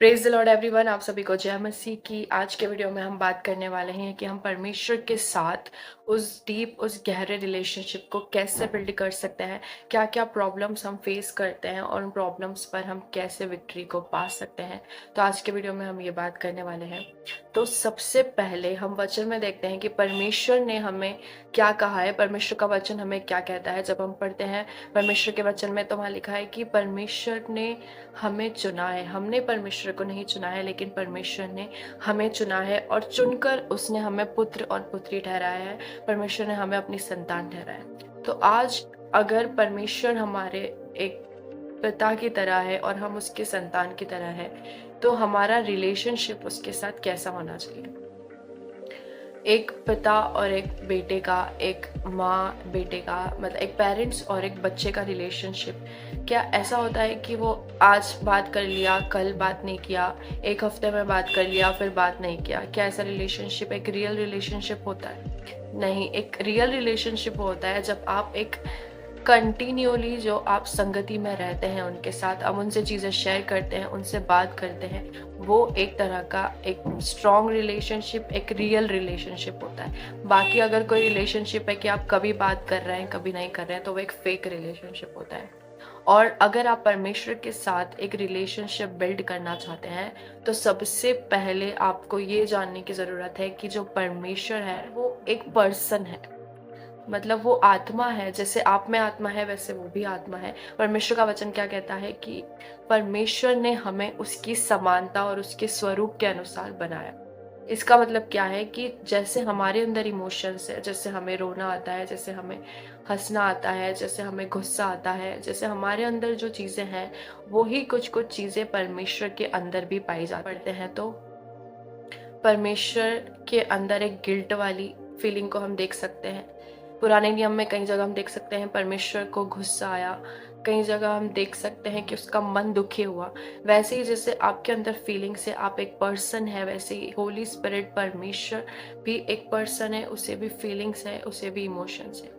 Praise the Lord everyone. आप सभी को जय मसीह की। आज के वीडियो में हम बात करने वाले हैं कि हम परमेश्वर के साथ उस गहरे रिलेशनशिप को कैसे बिल्ड कर सकते हैं, क्या क्या प्रॉब्लम्स हम फेस करते हैं और उन प्रॉब्लम्स पर हम कैसे विक्ट्री को पा सकते हैं। तो आज के वीडियो में हम ये बात करने वाले हैं। तो सबसे पहले हम वचन में देखते हैं कि परमेश्वर ने हमें क्या कहा है, परमेश्वर का वचन हमें क्या कहता है। जब हम पढ़ते हैं परमेश्वर के वचन में तो वहाँ लिखा है कि परमेश्वर ने हमें चुना है। हमने परमेश्वर को नहीं चुना है, लेकिन परमेश्वर ने हमें चुना है और चुनकर उसने हमें पुत्र और पुत्री ठहराया है। परमेश्वर ने हमें अपनी संतान ठहराया है। तो आज अगर परमेश्वर हमारे एक पिता की तरह है और हम उसके संतान की तरह है, तो हमारा रिलेशनशिप उसके साथ कैसा होना चाहिए। एक पिता और एक बेटे का, एक माँ बेटे का, मतलब एक पेरेंट्स और एक बच्चे का रिलेशनशिप क्या ऐसा होता है कि वो आज बात कर लिया, कल बात नहीं किया, एक हफ्ते में बात कर लिया, फिर बात नहीं किया। क्या ऐसा रिलेशनशिप एक रियल रिलेशनशिप होता है? नहीं। एक रियल रिलेशनशिप होता है जब आप एक कंटिन्यूअली जो आप संगति में रहते हैं उनके साथ, अब उनसे चीज़ें शेयर करते हैं, उनसे बात करते हैं, वो एक तरह का एक स्ट्रॉन्ग रिलेशनशिप, एक रियल रिलेशनशिप होता है। बाकी अगर कोई रिलेशनशिप है कि आप कभी बात कर रहे हैं कभी नहीं कर रहे हैं, तो वो एक फेक रिलेशनशिप होता है। और अगर आप परमेश्वर के साथ एक रिलेशनशिप बिल्ड करना चाहते हैं, तो सबसे पहले आपको ये जानने की ज़रूरत है कि जो परमेश्वर है वो एक पर्सन है। मतलब वो आत्मा है। जैसे आप में आत्मा है वैसे वो भी आत्मा है। परमेश्वर का वचन क्या कहता है कि परमेश्वर ने हमें उसकी समानता और उसके स्वरूप के अनुसार बनाया। इसका मतलब क्या है कि जैसे हमारे अंदर इमोशंस है, जैसे हमें रोना आता है, जैसे हमें हंसना आता है, जैसे हमें गुस्सा आता है, जैसे हमारे अंदर जो चीज़ें हैं, वही कुछ कुछ चीज़ें परमेश्वर के अंदर भी पाई जा पड़ते हैं। तो परमेश्वर के अंदर एक गिल्ट वाली फीलिंग को हम देख सकते हैं। पुराने नियम में कई जगह हम देख सकते हैं परमेश्वर को गुस्सा आया, कई जगह हम देख सकते हैं कि उसका मन दुखी हुआ। वैसे ही जैसे आपके अंदर फीलिंग से आप एक पर्सन है, वैसे ही होली स्पिरिट परमेश्वर भी एक पर्सन है, उसे भी फीलिंग्स है, उसे भी इमोशंस है।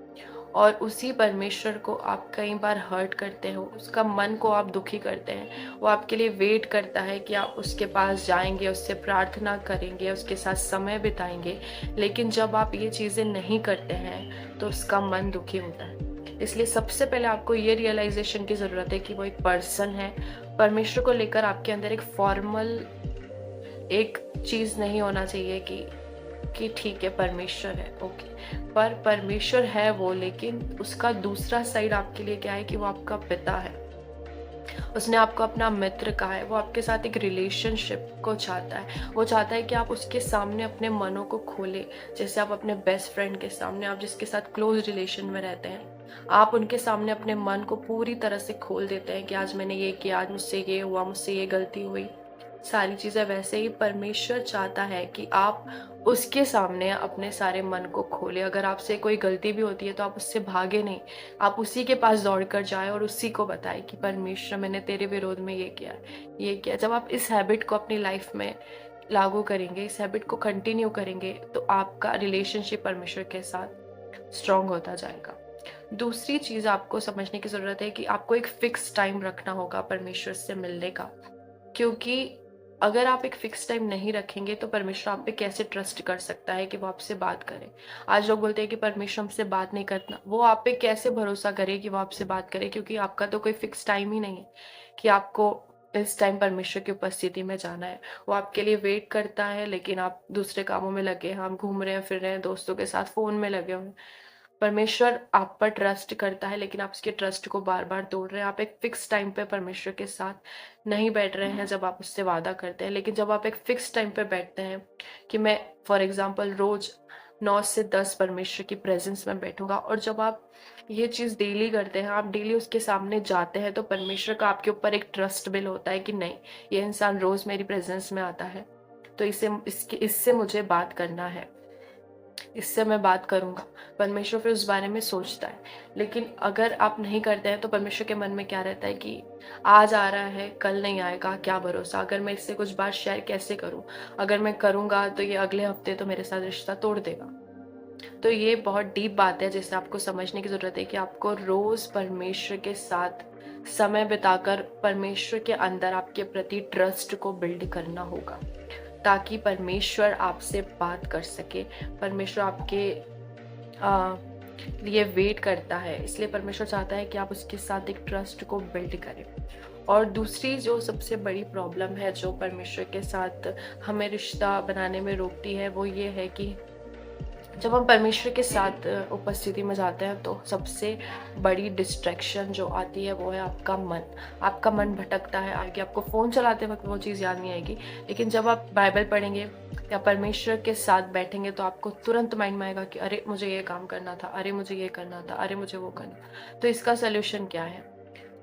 और उसी परमेश्वर को आप कई बार हर्ट करते हो, उसका मन को आप दुखी करते हैं। वो आपके लिए वेट करता है कि आप उसके पास जाएंगे, उससे प्रार्थना करेंगे, उसके साथ समय बिताएंगे। लेकिन जब आप ये चीज़ें नहीं करते हैं तो उसका मन दुखी होता है। इसलिए सबसे पहले आपको ये रियलाइजेशन की ज़रूरत है कि वो एक पर्सन है। परमेश्वर को लेकर आपके अंदर एक फॉर्मल एक चीज़ नहीं होना चाहिए कि ठीक है परमेश्वर है, ओके। पर परमेश्वर है वो, लेकिन उसका दूसरा साइड आपके लिए क्या है कि वो आपका पिता है। उसने आपको अपना मित्र कहा है। वो आपके साथ एक रिलेशनशिप को चाहता है। वो चाहता है कि आप उसके सामने अपने मनों को खोले। जैसे आप अपने बेस्ट फ्रेंड के सामने, आप जिसके साथ क्लोज रिलेशन में रहते हैं, आप उनके सामने अपने मन को पूरी तरह से खोल देते हैं कि आज मैंने ये किया, आज मुझसे ये हुआ, मुझसे ये गलती हुई, सारी चीज़ें। वैसे ही परमेश्वर चाहता है कि आप उसके सामने अपने सारे मन को खोले। अगर आपसे कोई गलती भी होती है तो आप उससे भागे नहीं, आप उसी के पास दौड़ कर जाए और उसी को बताएं कि परमेश्वर मैंने तेरे विरोध में ये किया, ये किया। जब आप इस हैबिट को अपनी लाइफ में लागू करेंगे, इस हैबिट को कंटिन्यू करेंगे, तो आपका रिलेशनशिप परमेश्वर के साथ स्ट्रांग होता जाएगा। दूसरी चीज़ आपको समझने की ज़रूरत है कि आपको एक फिक्स टाइम रखना होगा परमेश्वर से मिलने का। क्योंकि अगर आप एक फिक्स टाइम नहीं रखेंगे तो परमेश्वर आप पे कैसे ट्रस्ट कर सकता है कि वो आपसे बात करे। आज लोग बोलते हैं कि परमेश्वर हमसे बात नहीं करना। वो आप पे कैसे भरोसा करे कि वो आपसे बात करे, क्योंकि आपका तो कोई फिक्स टाइम ही नहीं है कि आपको इस टाइम परमेश्वर की उपस्थिति में जाना है। वो आपके लिए वेट करता है, लेकिन आप दूसरे कामों में लगे हैं, आप घूम रहे हैं, फिर रहे हैं, दोस्तों के साथ फोन में लगे हुए हैं। परमेश्वर आप पर ट्रस्ट करता है, लेकिन आप उसके ट्रस्ट को बार बार तोड़ रहे हैं। आप एक फिक्स टाइम पे परमेश्वर के साथ नहीं बैठ रहे हैं जब आप उससे वादा करते हैं। लेकिन जब आप एक फिक्स टाइम पे बैठते हैं कि मैं फॉर एग्जांपल रोज 9 से 10 परमेश्वर की प्रेजेंस में बैठूंगा, और जब आप ये चीज़ डेली करते हैं, आप डेली उसके सामने जाते हैं, तो परमेश्वर का आपके ऊपर एक ट्रस्ट बिल होता है कि नहीं, ये इंसान रोज मेरी प्रेजेंस में आता है, तो इससे मुझे बात करना है, इससे मैं बात करूंगा। परमेश्वर फिर उस बारे में सोचता है। लेकिन अगर आप नहीं करते हैं तो परमेश्वर के मन में क्या रहता है कि आज आ रहा है, कल नहीं आएगा, क्या भरोसा, अगर मैं इससे कुछ बात शेयर कैसे करूं, अगर मैं करूंगा तो ये अगले हफ्ते तो मेरे साथ रिश्ता तोड़ देगा। तो ये बहुत डीप बात है जिसे आपको समझने की जरूरत है कि आपको रोज परमेश्वर के साथ समय बिताकर परमेश्वर के अंदर आपके प्रति ट्रस्ट को बिल्ड करना होगा, ताकि परमेश्वर आपसे बात कर सके। परमेश्वर आपके लिए वेट करता है, इसलिए परमेश्वर चाहता है कि आप उसके साथ एक ट्रस्ट को बिल्ड करें। और दूसरी जो सबसे बड़ी प्रॉब्लम है जो परमेश्वर के साथ हमें रिश्ता बनाने में रोकती है, वो ये है कि जब हम परमेश्वर के साथ उपस्थिति में जाते हैं तो सबसे बड़ी डिस्ट्रैक्शन जो आती है वो है आपका मन। आपका मन भटकता है आगे, आपको फ़ोन चलाते वक्त वो चीज़ याद नहीं आएगी, लेकिन जब आप बाइबल पढ़ेंगे या परमेश्वर के साथ बैठेंगे तो आपको तुरंत माइंड में आएगा कि अरे मुझे ये काम करना था, अरे मुझे ये करना था, अरे मुझे वो करना था। तो इसका सल्यूशन क्या है?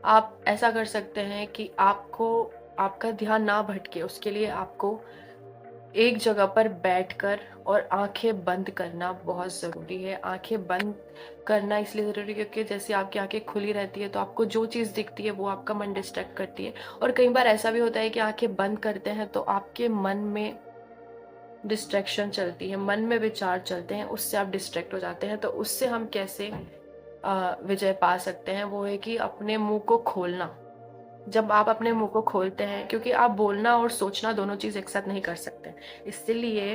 आप ऐसा कर सकते हैं कि आपका ध्यान ना भटके, उसके लिए आपको एक जगह पर बैठकर और आंखें बंद करना बहुत ज़रूरी है। आंखें बंद करना इसलिए ज़रूरी है क्योंकि जैसे आपकी आंखें खुली रहती है तो आपको जो चीज़ दिखती है वो आपका मन डिस्ट्रैक्ट करती है। और कई बार ऐसा भी होता है कि आंखें बंद करते हैं तो आपके मन में डिस्ट्रैक्शन चलती है, मन में विचार चलते हैं, उससे आप डिस्ट्रैक्ट हो जाते हैं। तो उससे हम कैसे विजय पा सकते हैं, वो है कि अपने मुंह को खोलना। जब आप अपने मुंह को खोलते हैं, क्योंकि आप बोलना और सोचना दोनों चीज़ एक साथ नहीं कर सकते, इसलिए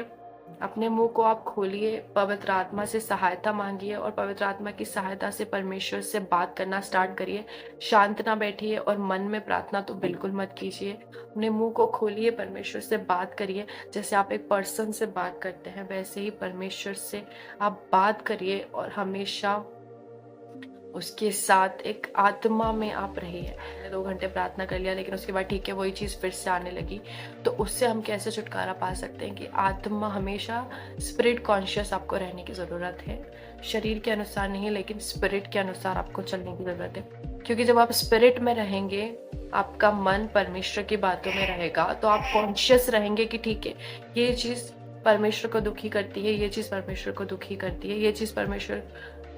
अपने मुंह को आप खोलिए, पवित्र आत्मा से सहायता मांगिए और पवित्र आत्मा की सहायता से परमेश्वर से बात करना स्टार्ट करिए। शांत ना बैठिए और मन में प्रार्थना तो बिल्कुल मत कीजिए। अपने मुंह को खोलिए, परमेश्वर से बात करिए। जैसे आप एक पर्सन से बात करते हैं वैसे ही परमेश्वर से आप बात करिए और हमेशा उसके साथ एक आत्मा में आप रहिए। मैंने 2 घंटे प्रार्थना कर लिया लेकिन उसके बाद ठीक है वही चीज़ फिर से आने लगी। तो उससे हम कैसे छुटकारा पा सकते हैं कि आत्मा हमेशा स्पिरिट कॉन्शियस आपको रहने की ज़रूरत है। शरीर के अनुसार नहीं, लेकिन स्पिरिट के अनुसार आपको चलने की ज़रूरत है। क्योंकि जब आप स्पिरिट में रहेंगे, आपका मन परमेश्वर की बातों में रहेगा, तो आप कॉन्शियस रहेंगे कि ठीक है, ये चीज़ परमेश्वर को दुखी करती है, ये चीज़ परमेश्वर को दुखी करती है, ये चीज़ परमेश्वर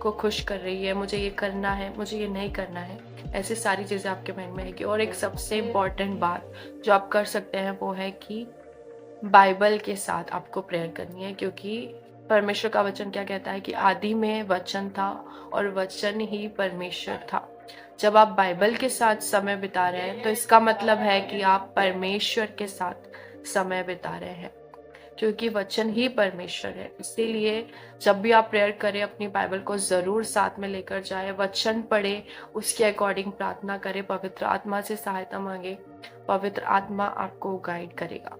को खुश कर रही है, मुझे ये करना है, मुझे ये नहीं करना है। ऐसी सारी चीज़ें आपके माइंड में आएगी। और एक सबसे इम्पोर्टेंट बात जो आप कर सकते हैं वो है कि बाइबल के साथ आपको प्रेयर करनी है, क्योंकि परमेश्वर का वचन क्या कहता है कि आदि में वचन था और वचन ही परमेश्वर था। जब आप बाइबल के साथ समय बिता रहे हैं तो इसका मतलब है कि आप परमेश्वर के साथ समय बिता रहे हैं, क्योंकि वचन ही परमेश्वर है। इसीलिए जब भी आप प्रेयर करें अपनी बाइबल को ज़रूर साथ में लेकर जाएं, वचन पढ़ें, उसके अकॉर्डिंग प्रार्थना करें, पवित्र आत्मा से सहायता मांगे। पवित्र आत्मा आपको गाइड करेगा।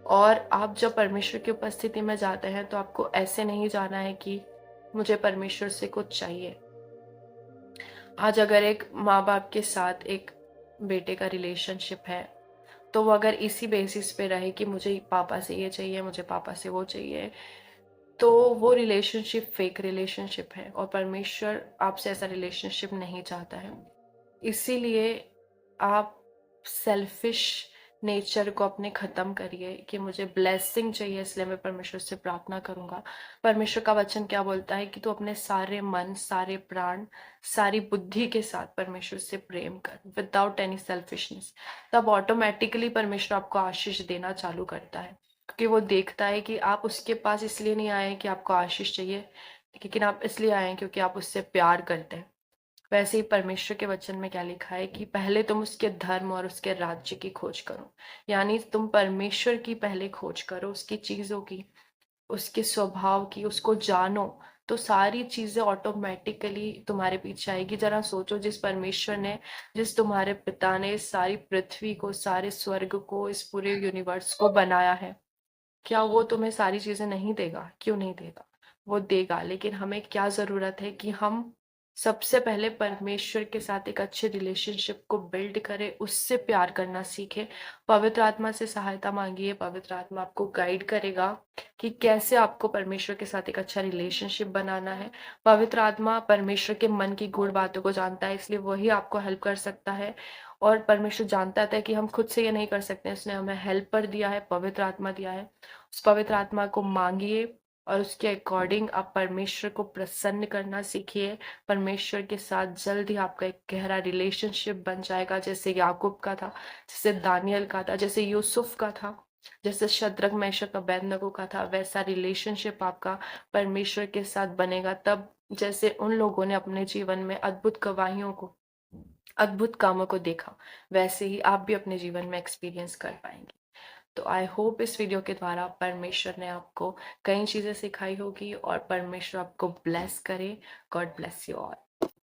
और आप जब परमेश्वर की उपस्थिति में जाते हैं तो आपको ऐसे नहीं जाना है कि मुझे परमेश्वर से कुछ चाहिए। आज अगर एक माँ बाप के साथ एक बेटे का रिलेशनशिप है तो वो अगर इसी बेसिस पे रहे कि मुझे पापा से ये चाहिए, मुझे पापा से वो चाहिए, तो वो रिलेशनशिप फेक रिलेशनशिप है और परमेश्वर आपसे ऐसा रिलेशनशिप नहीं चाहता है। इसीलिए आप सेल्फिश नेचर को अपने ख़त्म करिए कि मुझे ब्लेसिंग चाहिए इसलिए मैं परमेश्वर से प्रार्थना करूँगा। परमेश्वर का वचन क्या बोलता है कि तू अपने सारे मन, सारे प्राण, सारी बुद्धि के साथ परमेश्वर से प्रेम कर, विदाउट एनी सेल्फिशनेस। तब ऑटोमेटिकली परमेश्वर आपको आशीष देना चालू करता है, क्योंकि वो देखता है कि आप उसके पास इसलिए नहीं आए हैं कि आपको आशीष चाहिए, लेकिन आप इसलिए आए हैं क्योंकि आप उससे प्यार करते हैं। वैसे ही परमेश्वर के वचन में क्या लिखा है कि पहले तुम उसके धर्म और उसके राज्य की खोज करो। यानी तुम परमेश्वर की पहले खोज करो, उसकी चीज़ों की, उसके स्वभाव की, उसको जानो, तो सारी चीज़ें ऑटोमेटिकली तुम्हारे पीछे आएगी। जरा सोचो, जिस परमेश्वर ने, जिस तुम्हारे पिता ने इस सारी पृथ्वी को, सारे स्वर्ग को, इस पूरे यूनिवर्स को बनाया है, क्या वो तुम्हें सारी चीज़ें नहीं देगा? क्यों नहीं देगा? वो देगा, लेकिन हमें क्या ज़रूरत है कि हम सबसे पहले परमेश्वर के साथ एक अच्छे रिलेशनशिप को बिल्ड करें, उससे प्यार करना सीखें। पवित्र आत्मा से सहायता मांगिए, पवित्र आत्मा आपको गाइड करेगा कि कैसे आपको परमेश्वर के साथ एक अच्छा रिलेशनशिप बनाना है। पवित्र आत्मा परमेश्वर के मन की गूढ़ बातों को जानता है, इसलिए वही आपको हेल्प कर सकता है। और परमेश्वर जानता था कि हम खुद से ये नहीं कर सकते, उसने हमें हेल्पर दिया है, पवित्र आत्मा दिया है। उस पवित्र आत्मा को मांगिए और उसके अकॉर्डिंग आप परमेश्वर को प्रसन्न करना सीखिए। परमेश्वर के साथ जल्द ही आपका एक गहरा रिलेशनशिप बन जाएगा, जैसे याकूब का था, जैसे दानियल का था, जैसे यूसुफ का था, जैसे शद्रक मेशक अबेदनगो का था। वैसा रिलेशनशिप आपका परमेश्वर के साथ बनेगा। तब जैसे उन लोगों ने अपने जीवन में अद्भुत गवाहियों को अद्भुत कामों को देखा, वैसे ही आप भी अपने जीवन में एक्सपीरियंस कर पाएँगे। तो आई होप इस वीडियो के द्वारा परमेश्वर ने आपको कई चीज़ें सिखाई होगी और परमेश्वर आपको ब्लेस करे। God bless you all.